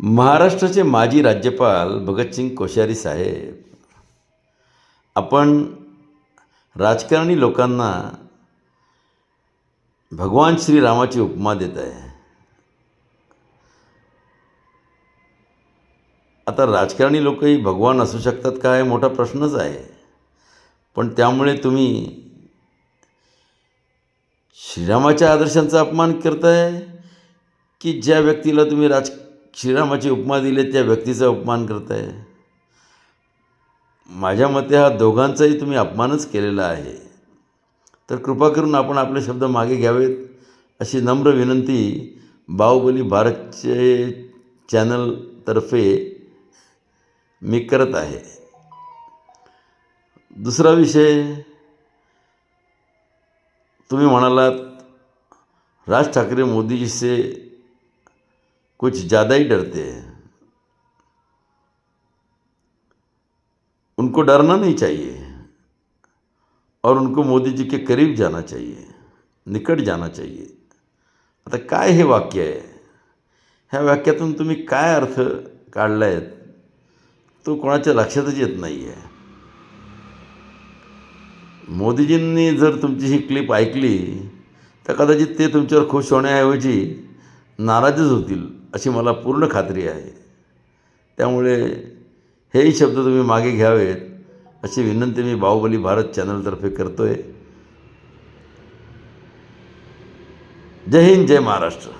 महाराष्ट्राचे माजी राज्यपाल भगतसिंग कोश्यारी साहेब, आपण राजकारणी लोकांना भगवान श्रीरामाची उपमा देत आहे. आता राजकारणी लोकही भगवान असू शकतात का, हे मोठा प्रश्नच आहे. पण त्यामुळे तुम्ही श्रीरामाच्या आदर्शांचा अपमान करताय की ज्या व्यक्तीला तुम्ही श्रीरामाची उपमा दिली त्या व्यक्तीचा अपमान करताय? माझ्या मते हा दोघांचाही तुम्ही अपमानच केलेला आहे. तर कृपा करून आपण आपले शब्द मागे घ्यावेत अशी नम्र विनंती बाहुबली भारतचे चॅनलतर्फे मी करत आहे. दुसरा विषय, तुम्ही म्हणालात राज ठाकरे मोदी जी से कुछ ज़्यादा ही डरते हैं. उनको डरना नहीं चाहिए और उनको मोदी जी के करीब जाना चाहिए, निकट जाना चाहिए. आता काय हे वाक्य आहे? ह्या वाक्यातून तुम्ही काय अर्थ काढला आहेत तो कोणाच्या लक्षातच येत नाही आहे. मोदीजींनी जर तुमची ही क्लिप ऐकली तर कदाचित ते तुमच्यावर खुश होण्याऐवजी नाराजच होतील अशी मला पूर्ण खात्री आहे. त्यामुळे हेही शब्द तुम्ही मागे घ्यावेत अशी विनंती मी बाहुबली भारत चॅनलतर्फे करतो आहे. जय हिंद, जय महाराष्ट्र.